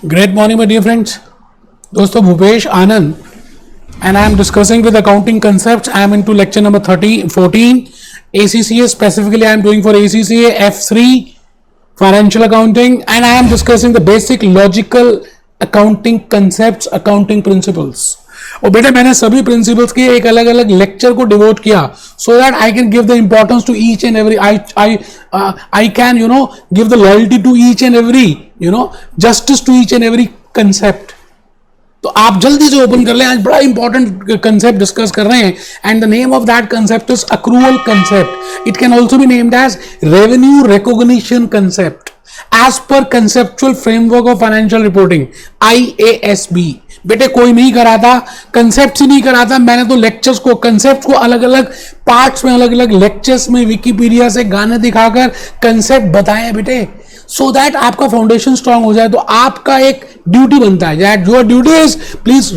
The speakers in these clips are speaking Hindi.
Great morning, my dear friends. दोस्तों भूपेश आनंद and I am discussing with accounting concepts. I am into lecture number 14 ACCA. Specifically, I am doing for ACCA F3 financial accounting, and I am discussing the basic logical accounting concepts, accounting principles. और बेटा मैंने सभी प्रिंसिपल्स के एक अलग अलग लेक्चर को डिवोट किया so that I can give the importance to each and every I can give the loyalty to each and every justice to each and every concept. तो आप जल्दी से ओपन कर लें, आज बड़ा इंपॉर्टेंट कंसेप्ट डिस्कस कर रहे हैं and the name of that concept is accrual concept. It can also be named as revenue recognition concept as per conceptual framework of financial reporting IASB. बेटे कोई नहीं कराता, कंसेप्ट ही नहीं कराता. मैंने तो लेक्चर्स को, कंसेप्ट को अलग अलग पार्ट्स में, अलग अलग लेक्चर्स में विकिपीडिया से गाने दिखाकर कंसेप्ट बताए बेटे, सो दैट आपका फाउंडेशन स्ट्रांग हो जाए. तो आपका एक ड्यूटी बनता है, that your duty is please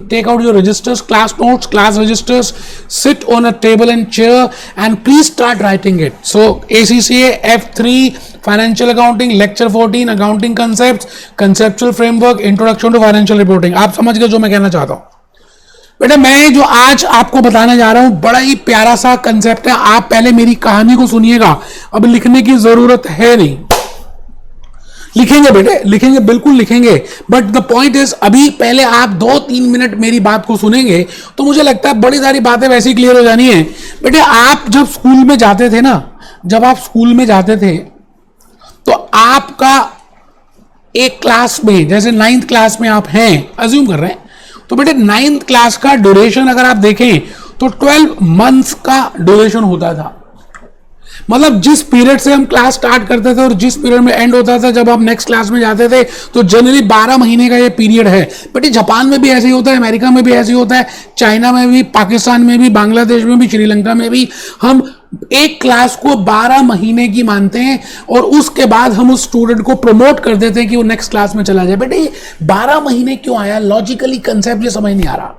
take out your registers, class notes, class registers, sit on a table and chair and please start writing it. So ACCA F3 financial accounting lecture 14 accounting concepts, conceptual framework, introduction to financial reporting. आप समझ गए जो मैं कहना चाहता हूं. बेटा मैं जो आज आपको बताने जा रहा हूं बड़ा ही प्यारा सा कंसेप्ट है. आप पहले मेरी कहानी को सुनिएगा, अब लिखने की जरूरत है नहीं. लिखेंगे बेटे, लिखेंगे, बिल्कुल लिखेंगे, बट द पॉइंट इज अभी पहले आप 2-3 मिनट मेरी बात को सुनेंगे तो मुझे लगता है बड़ी सारी बातें वैसे ही क्लियर हो जानी है. बेटे आप जब स्कूल में जाते थे ना, जब आप स्कूल में जाते थे तो आपका एक क्लास में, जैसे 9th क्लास में आप हैं, अज्यूम कर रहे हैं, तो बेटे 9th क्लास का ड्यूरेशन अगर आप देखें तो 12 मंथ्स का ड्यूरेशन होता था. मतलब जिस पीरियड से हम क्लास स्टार्ट करते थे और जिस पीरियड में एंड होता था जब आप नेक्स्ट क्लास में जाते थे, तो जनरली 12 महीने का ये पीरियड है. बट जापान में भी ऐसे ही होता है, अमेरिका में भी ऐसे ही होता है, चाइना में भी, पाकिस्तान में भी, बांग्लादेश में भी, श्रीलंका में भी. हम एक क्लास को 12 महीने की मानते हैं और उसके बाद हम उस स्टूडेंट को प्रमोट कर देते हैं कि वो नेक्स्ट क्लास में चला जाए. बेटे 12 महीने क्यों आया? लॉजिकली कंसेप्ट ये समझ नहीं आ रहा.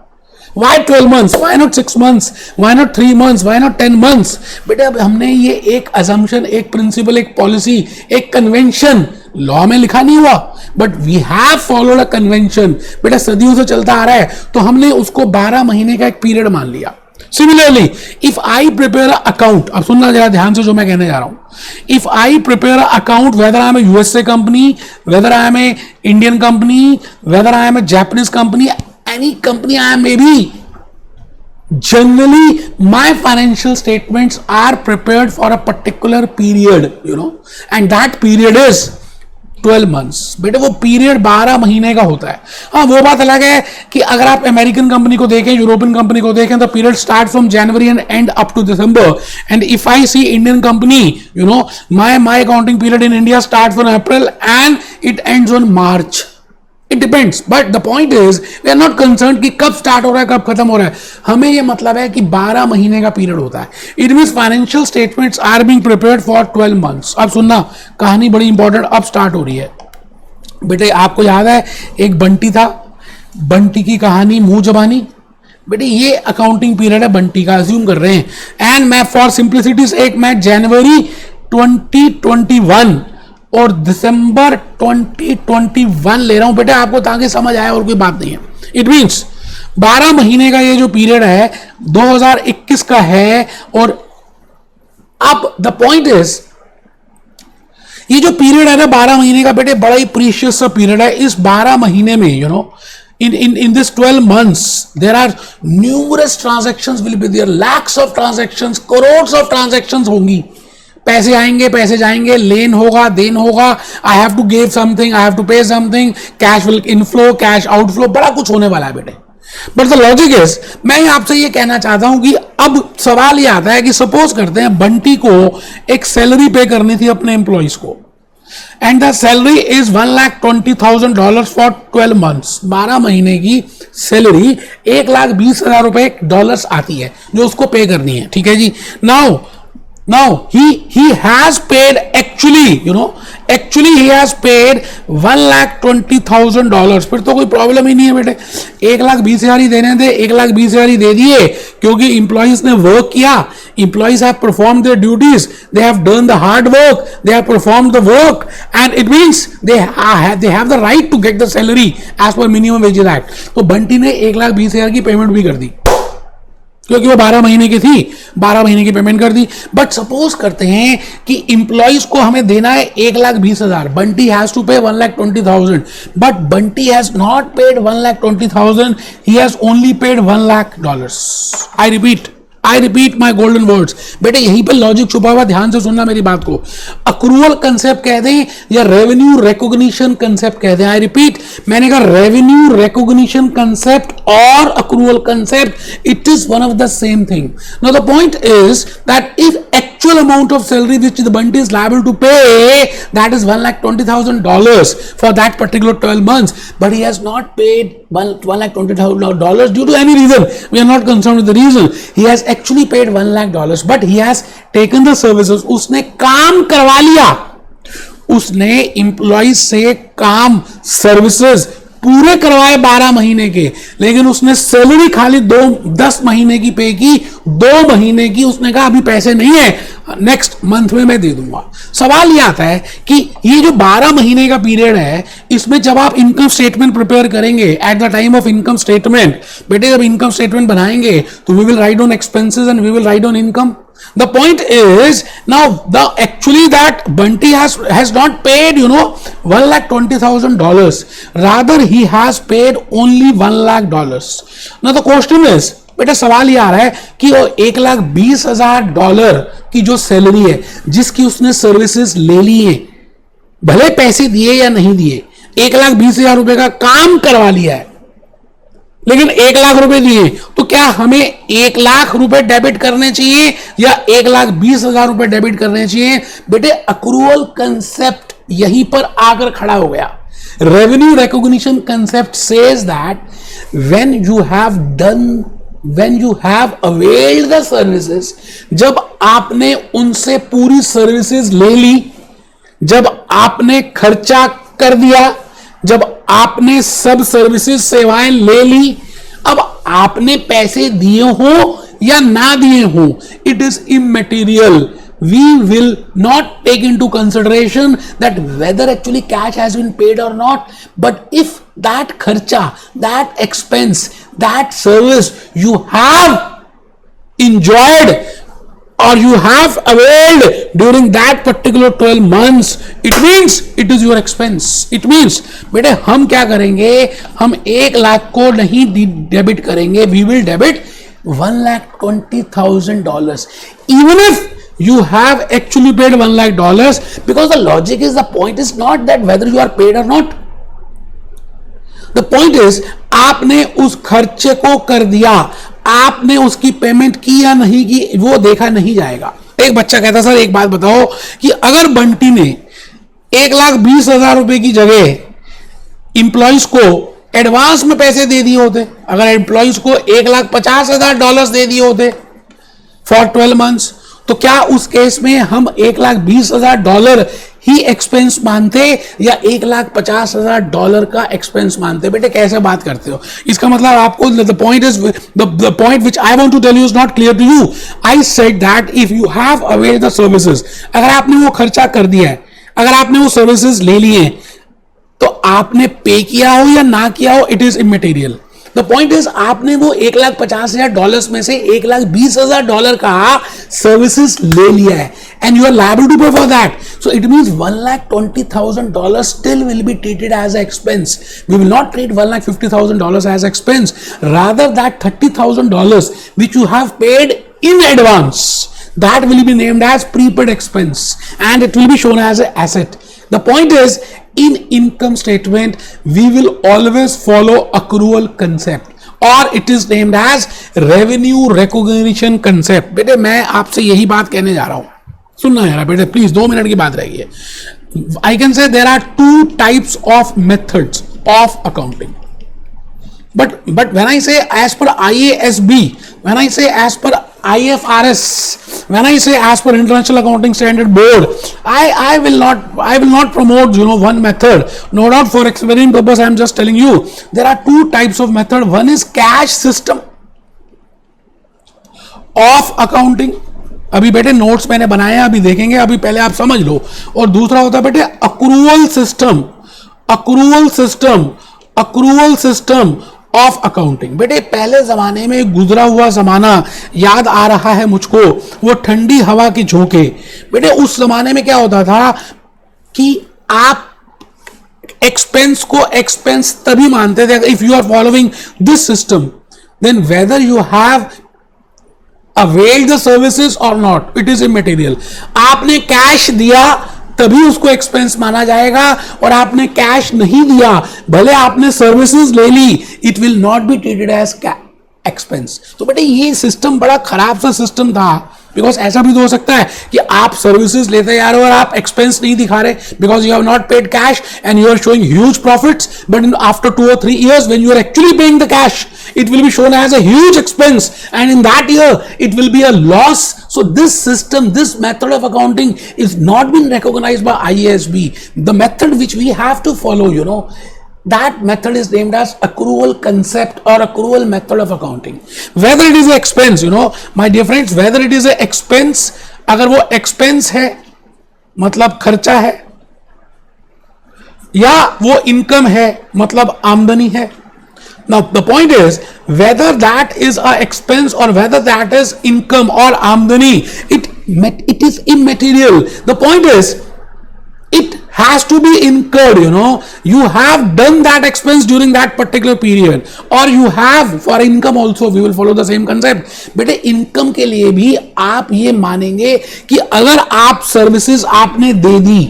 Why 12 months? Why not 6 months? Why not 3 months? Why not 10 months? बेटे अब हमने ये एक assumption, एक प्रिंसिपल, एक पॉलिसी, एक कन्वेंशन, लॉ में लिखा नहीं हुआ, but we have followed a convention. बेटा सदियों से चलता आ रहा है, तो हमने उसको 12 महीने का एक पीरियड मान लिया. Similarly, if I prepare an account, अब सुनना जरा ध्यान से जो मैं कहने जा रहा हूं. If I prepare an account, whether I am a USA company, whether I am a Indian company, whether I am a Japanese company, any company I may be, generally my financial statements are prepared for a particular period, and that period is 12 months. बेटे वो पीरियड 12 महीने का होता है. हाँ वो बात अलग है कि अगर आप अमेरिकन कंपनी को देखें, यूरोपियन कंपनी को देखें, तो period start from January and end up to December. And if I see Indian company, my accounting period in India start from April and it ends on March. It depends, but the point is we are not concerned कि कब स्टार्ट हो रहा है, कब खत्म हो रहा है. हमें ये मतलब है कि 12 महीने का पीरियड होता है. It means financial statements are being prepared for 12 months. अब सुनना, कहानी बड़ी इंपॉर्टेंट अब स्टार्ट हो रही है. बेटे आपको याद है एक बंटी था, बंटी की कहानी मुंह जबानी. बेटे ये अकाउंटिंग पीरियड है बंटी का, अज्यूम कर रहे हैं. एंड मैं फॉर सिंप्लिसिटीज एक मैं जनवरी 2021 और दिसंबर 2021 ले रहा हूं बेटे आपको, ताकि समझ आए, और कोई बात नहीं है. इट मींस 12 महीने का ये जो पीरियड है 2021 का है. और अब द पॉइंट इज ये जो पीरियड है ना 12 महीने का बेटे बड़ा ही प्रीशियस सा पीरियड है. इस 12 महीने में in this 12 months there are numerous transactions will be there, lakhs of transactions, crores of transactions होंगी. पैसे आएंगे, पैसे जाएंगे, लेन होगा, देन होगा, I have to give something, I have to pay something, cash will inflow, cash outflow, बड़ा कुछ होने वाला है बेटे. बट द लॉजिक इज, मैं आपसे ये कहना चाहता हूं कि अब सवाल ये आता है कि सपोज करते हैं बंटी को एक सैलरी पे करनी थी अपने एम्प्लॉइज को, and the salary is $1,20,000 for 12 months. 12 महीने की सैलरी $1,20,000 आती है जो उसको पे करनी है. ठीक है जी. Now Now he has paid actually he has paid $1,20,000. फिर तो कोई प्रॉब्लम ही नहीं है बेटे, 1,20,000 ही देने थे, 1,20,000 ही दे दिए, क्योंकि इंप्लॉइज ने वर्क किया, employees have performed their duties, they have done the hard work, they have performed the work, and it means they have the right to get the salary as per minimum wages act. तो बंटी ने 1,20,000 की पेमेंट भी कर दी, क्योंकि वो 12 महीने की थी, 12 महीने की पेमेंट कर दी. बट सपोज करते हैं कि इंप्लॉइज को हमें देना है 1,20,000, बंटी हैज टू पे 1,20,000, but Bunty has not paid 1,20,000, he has only paid $1,00,000. I repeat my golden words. बेटे यहीं पर लॉजिक छुपा हुआ, ध्यान से सुनना मेरी बात को. अक्रूवल कंसेप्ट कह दें या रेवेन्यू रिकॉग्निशन कंसेप्ट कह दें, आई रिपीट, मैंने कहा रेवेन्यू रिकॉग्निशन कंसेप्ट और accrual concept, it is one of the same thing. Now the point is that if actual amount of salary which the Bunty is liable to pay, that is $1,20,000 for that particular 12 months, but he has not paid $1,20,000 due to any reason. We are not concerned with the reason. He has actually paid $1,00,000, but he has taken the services. उसने काम करवा लिया, उसने एम्प्लॉइज से काम सर्विसेज पूरे करवाए 12 महीने के, लेकिन उसने सैलरी खाली 10 महीने की पे की, 2 महीने की उसने कहा अभी पैसे नहीं है, नेक्स्ट मंथ में मैं दे दूंगा. सवाल ये आता है कि ये जो 12 महीने का पीरियड है, इसमें जब आप इनकम स्टेटमेंट प्रिपेयर करेंगे, at the time of income statement, बेटे जब इनकम स्टेटमेंट बनाएंगे तो we will write on expenses and we will write on income. The point is now actually that Bunty has not paid $1,20,000, rather he has paid only $1,00,000. Now the question is, बेटा सवाल ये आ रहा है कि वो $1,20,000 की जो सैलरी है जिसकी उसने सर्विसेज ले ली है, भले पैसे दिए या नहीं दिए, $1,20,000 का काम करवा लिया है, लेकिन $1,00,000 दिए, तो क्या हमें $1,00,000 डेबिट करने चाहिए या $1,20,000 डेबिट करने चाहिए? बेटे अक्रूवल कंसेप्ट यहीं पर आकर खड़ा हो गया. Revenue recognition concept says that when you have availed the services, जब आपने उनसे पूरी सर्विसेज ले ली, जब आपने खर्चा कर दिया, जब आपने सब सर्विसेज सेवाएं ले ली, अब आपने पैसे दिए हो या ना दिए हो, it is immaterial. We will not take into consideration that whether actually cash has been paid or not, but if that kharcha, that expense, that service you have enjoyed or you have availed during that particular 12 months, it means it is your expense. It means बेटे हम क्या करेंगे, हम 1,00,000 को नहीं डेबिट करेंगे, we will debit $1,20,000 even if you have actually paid $1,00,000, because the logic is, the point is not that whether you are paid or not. The point is आपने उस खर्चे को कर दिया, आपने उसकी पेमेंट की या नहीं की वो देखा नहीं जाएगा. एक बच्चा कहता सर एक बात बताओ कि अगर बंटी ने $1,20,000 की जगह इंप्लॉइज को एडवांस में पैसे दे दिए होते, अगर एम्प्लॉइज को $1,50,000 दे दिए होते फॉर 12 मंथ्स, तो क्या उस केस में हम $1,20,000 ही एक्सपेंस मानते या $1,50,000 का एक्सपेंस मानते? बेटे कैसे बात करते हो? इसका मतलब आपको the point is the point which I want to tell you is not clear to you. I said that if you have availed the services, अगर आपने वो खर्चा कर दिया है, अगर आपने वो सर्विसेज ले लिए हैं, तो आपने पे किया हो या ना किया हो, it is immaterial. The point is आपने वो $1,50,000 में से $1,20,000 का सर्विसेज ले लिया है and you are liable to pay for that. So it means $1,20,000 still will be treated as an expense. We will not treat $1,50,000 as expense. Rather that $30,000 which you have paid in advance, that will be named as prepaid expense and it will be shown as an asset. The point is, in income statement we will always follow accrual concept or it is named as revenue recognition concept. बेटे मैं आपसे यही बात कहने जा रहा हूं, सुनना यार बेटे प्लीज, 2 मिनट की बात रह गई है. I can say there are 2 types of methods of accounting. But when I say as per IASB, when I say as per IFRS, when I say as per International Accounting Standard Board, I will not promote one method. No doubt for explaining purpose I am just telling you there are two types of method. One is cash system of accounting. अभी बेटे नोट्स मैंने बनाए हैं, अभी देखेंगे, अभी पहले आप समझ लो. और दूसरा होता है बेटे accrual system, accrual system of accounting. बेटे पहले जमाने में गुजरा हुआ जमाना याद आ रहा है मुझको, वो ठंडी हवा की झोंके. बेटे उस जमाने में क्या होता था कि आप एक्सपेंस को एक्सपेंस तभी मानते थे if you are following this system, then whether you have avail the services or not, it is immaterial. आपने कैश दिया तभी उसको एक्सपेंस माना जाएगा, और आपने कैश नहीं दिया भले आपने सर्विसेज ले ली, it will not be treated as expense. तो बेटे ये सिस्टम बड़ा खराब सा सिस्टम था, बिकॉज ऐसा भी तो हो सकता है कि आप सर्विसेज लेते जा रहे हो और आप एक्सपेंस नहीं दिखा रहे because you have not paid cash and you are showing huge profits, but after 2 or 3 years when you are actually paying the cash, it will be shown as a huge expense, and in that year it will be a loss. So this system, this method of accounting is not been recognized by IASB. The method which we have to follow, that method is named as accrual concept or accrual method of accounting. Whether it is an expense, my dear friends, whether it is an expense, अगर वो expense है मतलब खर्चा है, या वो income है मतलब आमदनी है. Now the point is whether that is a expense or whether that is income or आमदनी, it is immaterial. The point is it has to be incurred. You have done that expense during that particular period, or you have for income also we will follow the same concept. बेटे income के लिए भी आप ये मानेंगे कि अगर आप सर्विसेज आपने दे दी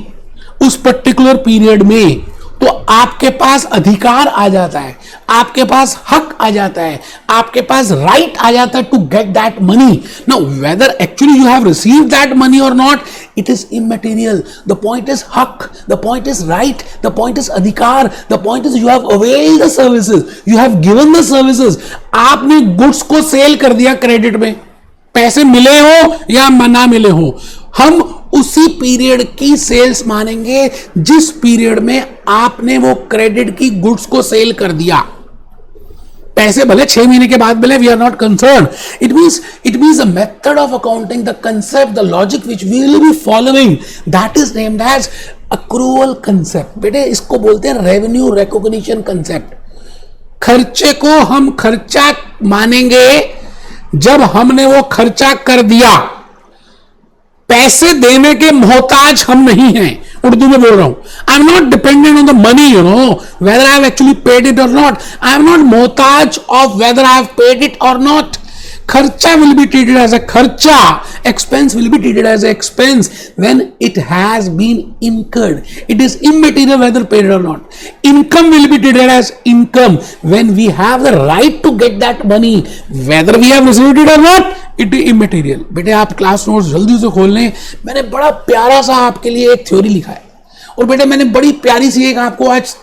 उस पर्टिकुलर पीरियड में तो आपके पास अधिकार आ जाता है, आपके पास हक आ जाता है, आपके पास राइट आ जाता है to get that money. Now whether actually you have received that money और not, it is immaterial. The point is hak, the point is right, the point is अधिकार, the point is you have availed the services, you have given the services. आपने गुड्स को सेल कर दिया क्रेडिट में, पैसे मिले हो या ना मिले हो, हम उसी पीरियड की सेल्स मानेंगे जिस पीरियड में आपने वो क्रेडिट की गुड्स को सेल कर दिया. पैसे भले 6 महीने के बाद मिले, we are not concern. It means the method of accounting, the concept, the logic which we will be following, that is named as accrual concept. बेटे इसको बोलते हैं रेवेन्यू रिकॉग्निशन कंसेप्ट. खर्चे को हम खर्चा मानेंगे जब हमने वो खर्चा कर दिया. पैसे देने के मोहताज हम नहीं हैं, उर्दू में बोल रहा हूं. I am not dependent on the money, whether I have actually paid it और नॉट. आई एम नॉट मोहताज of whether I have paid it और नॉट. खर्चा will be treated as a खर्चा, expense will be treated as a expense when it has been incurred. It is immaterial whether paid or not. Income will be treated as income when we have the right to get that money. Whether we have received it or not, it is immaterial. बेटे आप क्लास नोट्स जल्दी से खोल लें. मैंने बड़ा प्यारा सा आपके लिए एक थ्योरी लिखा है, और बेटे मैंने बड़ी प्यारी सी एक आपको आज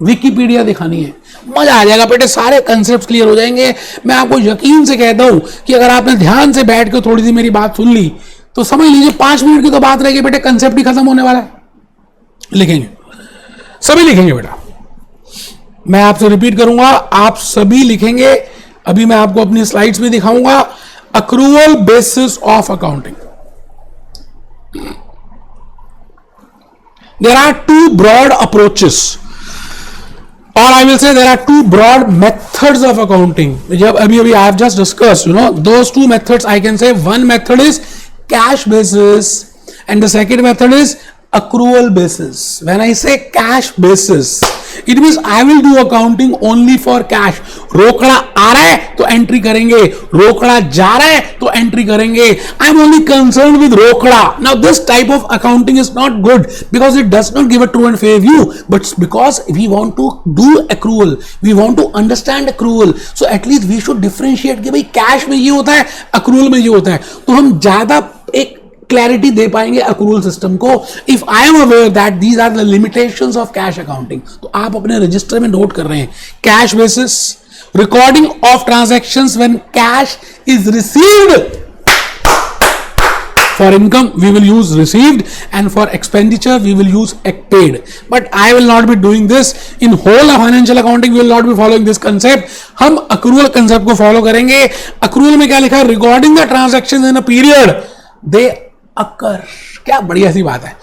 विकिपीडिया दिखानी है. मजा आ जाएगा बेटे, सारे कंसेप्ट क्लियर हो जाएंगे. मैं आपको यकीन से कहता हूं कि अगर आपने ध्यान से बैठ के थोड़ी सी मेरी बात सुन ली तो समझ लीजिए 5 मिनट की तो बात रहेगी बेटे, कंसेप्ट ही खत्म होने वाला है. लिखेंगे, सभी लिखेंगे बेटा. मैं आपसे रिपीट करूंगा, आप सभी लिखेंगे. अभी मैं आपको अपनी स्लाइड्स में दिखाऊंगा. Accrual basis of accounting. There are 2 broad approaches, or I will say there are 2 broad methods of accounting. I have just discussed, those 2 methods. I can say one method is cash basis and the second method is accrual basis. When I say cash basis, it means I will do accounting only for cash. रोकड़ा आ रहा है तो एंट्री करेंगे, रोकड़ा जा रहा है तो एंट्री करेंगे. I am only concerned with रोकड़ा. Now this type of accounting is not good because it does not give a true and fair view, but because we want to do accrual, we want to understand accrual, so at least we should differentiate कि भाई कैश में ये होता है, accrual में ये होता है, तो हम ज्यादा एक क्लैरिटी दे पाएंगे अक्रूवल सिस्टम को. If I am aware that these are the limitations of cash accounting, तो आप अपने रजिस्टर में नोट कर रहे हैं cash basis, recording of transactions when cash is received. For income we will use received and for expenditure we will use paid. But I will not be doing this in whole financial accounting. We will not be following this concept. हम accrual concept को follow करेंगे. Accrual में क्या लिखा है? Recording the transactions in a period they occur. क्या बढ़िया सी बात है.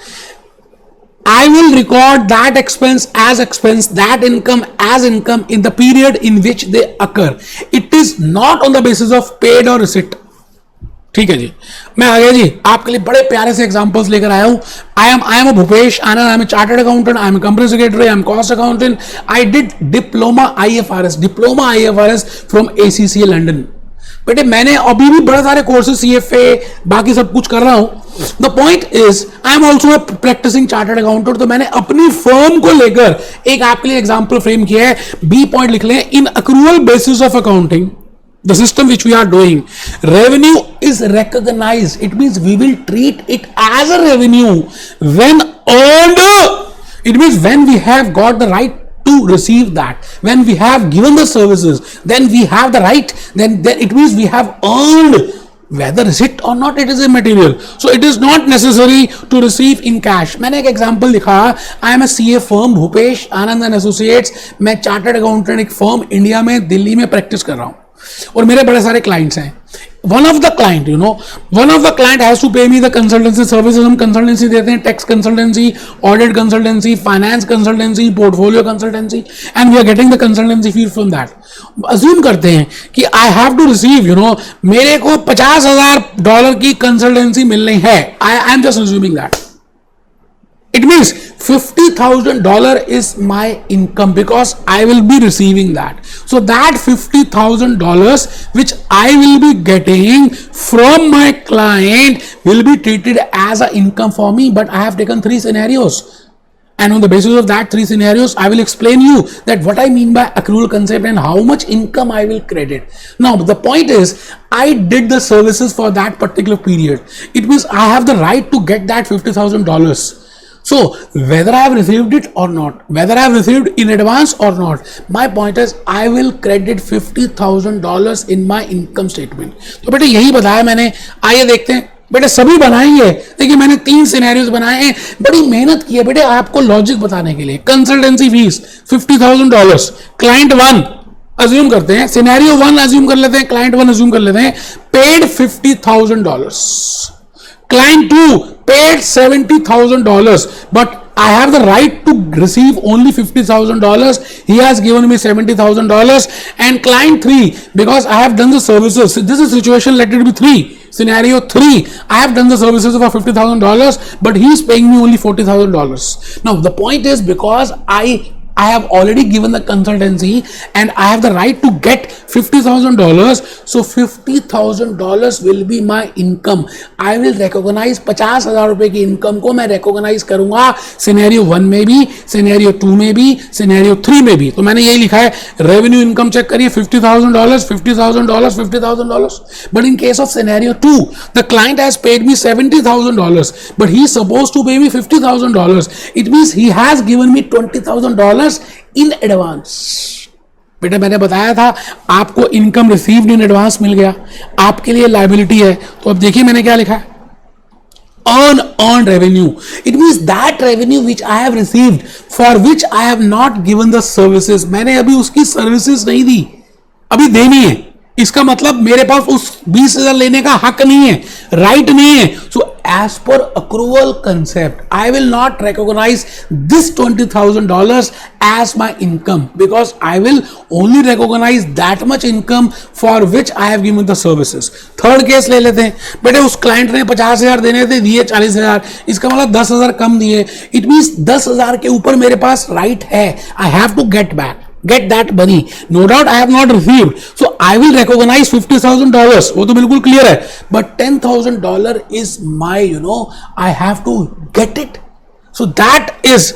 I will record that expense, that income as income in the period in which they occur. It is not on the basis of paid or receipt. ठीक है जी, मैं आ गया जी. आपके लिए बड़े प्यारे से एग्जांपल्स लेकर आया हूं. I am Bhupesh Anand. I am chartered accountant. I am company secretary. I am cost accountant. I did diploma IFRS from ACCA London. बेटे मैंने अभी भी बड़े सारे कोर्सेज CFA बाकी सब कुछ कर रहा हूं. The point is I am also a practicing chartered accountant. तो मैंने अपनी फर्म को लेकर एक आपके लिए एग्जाम्पल फ्रेम किया है. बी पॉइंट लिख लें. In accrual basis of accounting, the system which we are doing, revenue is recognized. It means we will treat it as a revenue when earned. It means when we have got the right to receive that, when we have given the services, then we have the right, then it means we have earned. Whether receipt or not, it is immaterial. So it is not necessary to receive in cash. मैंने एक एग्जाम्पल लिखा. I am a CA firm Bhupesh Anand and associates. मैं चार्टर्ड अकाउंटेंट एक फर्म इंडिया में दिल्ली में प्रैक्टिस कर रहा हूं और मेरे बड़े सारे क्लाइंट्स हैं. One of the client has to pay me the consultancy services. हम कंसल्टेंसी देते हैं, tax consultancy, audit consultancy, finance consultancy, portfolio consultancy, and we are getting the consultancy fee from that. Assume करते हैं कि आई हैव टू रिसीव मेरे को $50,000 की कंसल्टेंसी मिलनी है. I am just assuming that. It means $50,000 is my income because I will be receiving that. So that $50,000 which I will be getting from my client will be treated as an income for me. But I have taken 3 scenarios. And on the basis of that 3 scenarios, I will explain you that what I mean by accrual concept and how much income I will credit. Now, the point is, I did the services for that particular period. It means I have the right to get that $50,000. So whether I have received it or not, whether I have received in advance or not, my point is I will credit $50,000 in my income statement. तो बेटे यही बताया मैंने. आइए देखते हैं. बेटे सभी बनाएंगे. देखिए मैंने 3 सिनेरियोज बनाए हैं. बड़ी मेहनत की है बेटे आपको लॉजिक बताने के लिए. Consultancy fees $50,000. क्लाइंट 1 अज्यूम करते हैं. सिनेरियो 1 अज्यूम कर लेते हैं. क्लाइंट 1 अज्यूम कर लेते हैं. Paid $50,000. Client 2 paid $70,000, but I have the right to receive only $50,000. He has given me $70,000. And client 3, because I have done the services. This is situation, let it be 3. Scenario 3, I have done the services for $50,000, but he is paying me only $40,000. Now the point is, because I have already given the consultancy and I have the right to get $50,000. So $50,000 will be my income. I will recognize 50,000 रुपए की इनकम को मैं recognize करूंगा सिनेरियो 1 में भी, सिनेरियो 2 में भी, सिनेरियो 3 में भी. तो मैंने यही लिखा है. रेवेन्यू इनकम चेक करिए. $50,000, $50,000, $50,000. But in case of scenario 2, the client has paid me $70,000, but he is supposed to pay me $50,000. It means he has given me $20,000 in advance. बेटा मैंने बताया था आपको इनकम रिसीव्ड इन एडवांस मिल गया. आपके लिए लायबिलिटी है. तो अब देखिए मैंने क्या लिखा है. earned revenue. It means that revenue which I have received for which I have not given the services. मैंने अभी उसकी सर्विसेज नहीं दी, अभी देनी है. इसका मतलब मेरे पास उस 20,000 लेने का हक नहीं है, राइट नहीं है. सो as per accrual concept, I will not recognize this $20,000 as my income because I will only recognize that much income for which I have given the services. Third case ले लेते हैं. बेटे उस क्लाइंट ने 50,000 देने थे, दिए 40,000. इसका मतलब 10,000 कम दिए. इट मीन्स 10,000 के ऊपर मेरे पास राइट है. I have to get that money. No doubt I have not received, so I will recognize $50,000. वो तो बिल्कुल क्लियर है. But $10,000 is my, I have to get it. So that is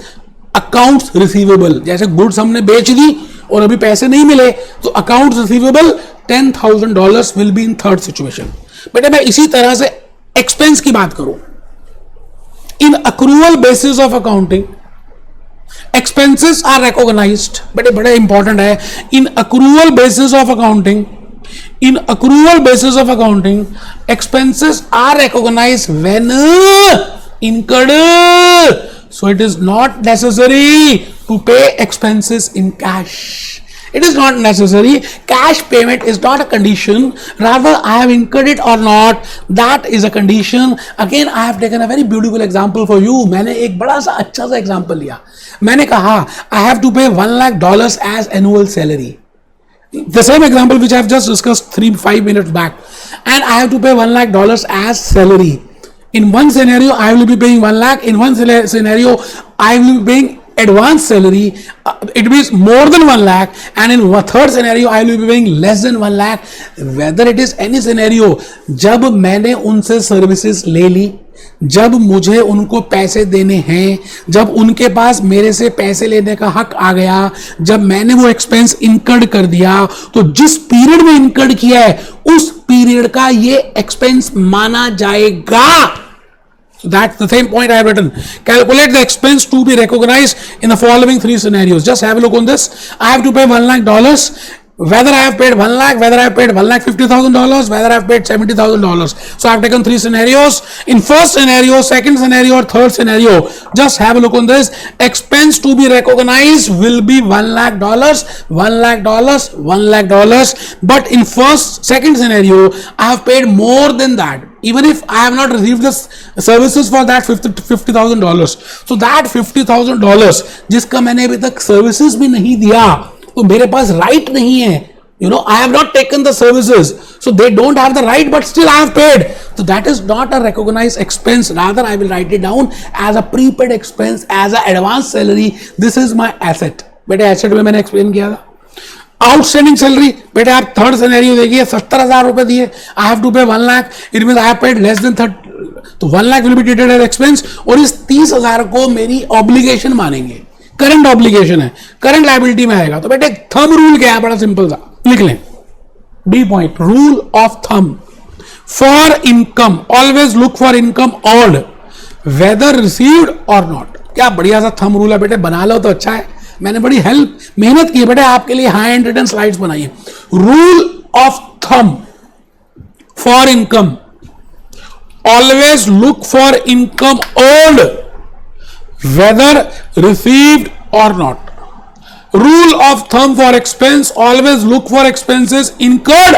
accounts receivable. जैसे गुड्स हमने बेच दी और अभी पैसे नहीं मिले, तो accounts receivable $10,000 will be in third situation. बेटे मैं इसी तरह से एक्सपेंस की बात करूं. In accrual basis of accounting, expenses are recognized, बेटे बड़े इंपॉर्टेंट है. In accrual basis of accounting, in accrual basis of accounting, expenses are recognized when incurred. So it is not necessary to pay expenses in cash. It is not necessary. Cash payment is not a condition. Rather, I have incurred it or not, that is a condition. Again, I have taken a very beautiful example for you. मैंने एक बड़ा सा अच्छा सा example लिया. मैंने कहा I have to pay $1 lakh as annual salary. The same example which I have just discussed 5 minutes back, and I have to pay $1 lakh as salary. In one scenario, I will be paying 1 lakh. In one scenario, I will be paying advance salary. It means more than 1 lakh. And in a third scenario, I will be paying less than 1 lakh. Whether it is any scenario, जब मैंने उनसे सर्विसेज ले ली, जब मुझे उनको पैसे देने हैं, जब उनके पास मेरे से पैसे लेने का हक आ गया, जब मैंने वो एक्सपेंस इनकर्ड कर दिया, तो जिस पीरियड में इनकर्ड किया है उस पीरियड का ये एक्सपेंस माना जाएगा. So that's the same point I have written. Calculate the expense to be recognized in the following 3 scenarios. Just have a look on this. I have to pay $1 lakh. Whether I have paid 1 lakh, whether I have paid $1,50,000, whether I have paid $70,000. So I have taken 3 scenarios. In first scenario, second scenario, or third scenario, just have a look on this. Expense to be recognized will be $1 lakh, $1 lakh, $1 lakh. But in second scenario, I have paid more than that. Even if I have not received the services for that $50,000. So that $50,000 जिसका मैंने अभी तक सर्विसेज भी नहीं दिया, तो मेरे पास राइट नहीं है. I have not taken the services, so they don't have the right, but still I have paid. So that is not a recognized expense. Rather, I will write it down as a prepaid expense, as an advance salary. This is my asset. बेटे एसेट में मैंने एक्सप्लेन किया था. आउटस्टैंडिंग सैलरी, बेटे आप थर्ड सिनेरियो देखिए, 70,000 रुपए दिए, आई have to pay 1 lakh, it means I have paid less than 30, तो 1 lakh will be treated as expense, और इस 30,000 को मेरी ऑब्लिगेशन मानेंगे. करंट ऑब्लिगेशन है, करंट लायबिलिटी में आएगा. तो बेटे थंब रूल क्या है, बड़ा सिंपल सा लिख लें. B point, rule of thumb for income, always look for income earned whether received और नॉट. क्या बढ़िया सा थंब रूल है बेटे, बना लो तो अच्छा है. मैंने बड़ी मेहनत की बेटे आपके लिए, हाई एंड रिटन स्लाइड्स बनाई है. Rule of thumb for income, always look for income earned whether received or not. Rule of thumb for expense, always look for expenses incurred.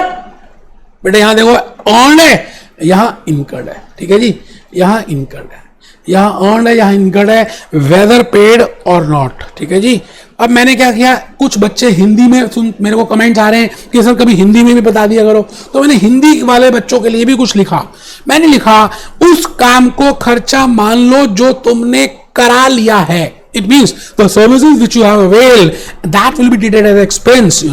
बेटे यहां देखो earned है, यहां incurred है. ठीक है जी, यहां incurred है, यहां earned है, यहां incurred है, whether paid or not. ठीक है जी. अब मैंने क्या किया, कुछ बच्चे हिंदी में मेरे को कमेंट्स आ रहे हैं कि सर कभी हिंदी में भी बता दिया करो, तो मैंने हिंदी वाले बच्चों के लिए भी कुछ लिखा. मैंने लिखा उस काम को खर्चा मान लो जो तुमने करा लिया है. It means the services which you have availed, that will be treated as expense.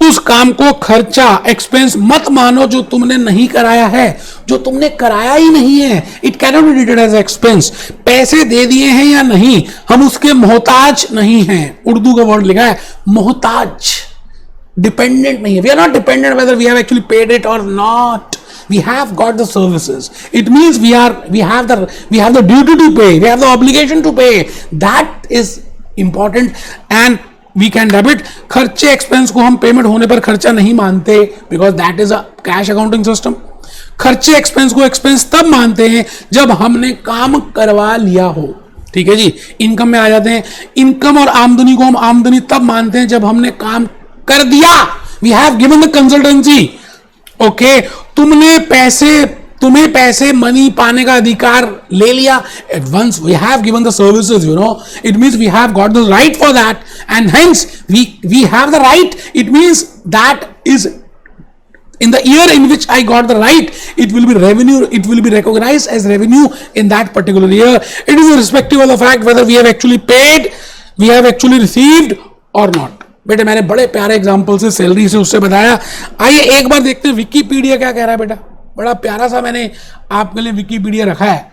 उस काम को खर्चा, एक्सपेंस मत मानो जो तुमने नहीं कराया है, जो तुमने कराया ही नहीं है. It cannot be treated as expense. पैसे दे दिए हैं या नहीं, हम उसके मोहताज नहीं हैं. उर्दू का वर्ड लिखा है मोहताज, डिपेंडेंट नहीं है. We are not dependent whether we have actually paid it or not. We have got the services. It means we have the duty to pay. We have the obligation to pay. That is important, and we can debit. खर्चे एक्सपेंस को हम पेमेंट होने पर खर्चा नहीं मानते, because that is a cash accounting system. खर्चे एक्सपेंस को एक्सपेंस तब मानते हैं जब हमने काम करवा लिया हो. ठीक है जी. इनकम में आ जाते हैं. इनकम और आमदनी को हम आमदनी तब मानते हैं जब हमने काम कर दिया. We have given the consultancy. Okay, तुम्हें पैसे मनी पाने का अधिकार ले लिया. Once we have given the services, it means we have got the right for that, and hence we have the right. It means that is in the year in which I got the right, it will be revenue, it will be recognized as revenue in that particular year. It is irrespective of the fact whether we have actually paid, we have actually received or not. बेटे मैंने बड़े प्यारे एग्जाम्पल से सैलरी से उससे बताया. आइए एक बार देखते हैं विकीपीडिया क्या कह रहा है. बेटा बड़ा प्यारा सा मैंने आपके लिए विकीपीडिया रखा है.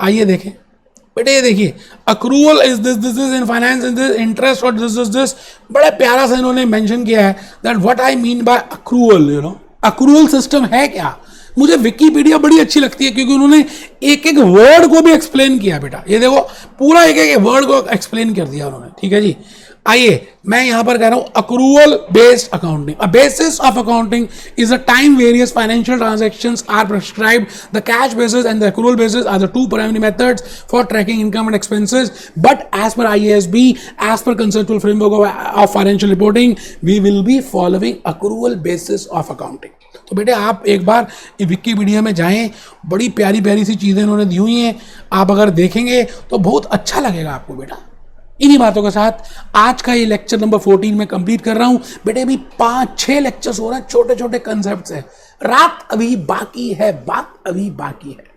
आइए देखें बेटे, ये देखिए, accrual is this is in finance, in this interest और दिस. बड़ा प्यारा सा इन्होंने मेंशन किया है that what I mean by accrual. Accrual system है क्या. मुझे विकिपीडिया बड़ी अच्छी लगती है क्योंकि उन्होंने एक एक वर्ड को भी एक्सप्लेन किया बेटा, ये देखो पूरा एक एक वर्ड को एक्सप्लेन कर दिया उन्होंने, ठीक है जी। आइए मैं यहां पर कह रहा हूं accrual based accounting, a basis of accounting is a time various financial transactions are prescribed, the cash basis and the accrual basis are the two primary methods for tracking income and expenses, but as per IASB, as per conceptual framework of financial reporting, we will be following accrual basis of accounting. तो बेटे आप एक बार विकिपीडिया में जाएं, बड़ी प्यारी प्यारी सी चीजें उन्होंने दी हुई हैं, आप अगर देखेंगे तो बहुत अच्छा लगेगा आपको बेटा। इन्हीं बातों के साथ आज का ये लेक्चर नंबर 14 में कंप्लीट कर रहा हूं बेटे। अभी 5-6 लेक्चर्स हो रहे हैं, छोटे छोटे कंसेप्ट्स हैं, रात अभी बाकी है, बात अभी बाकी है।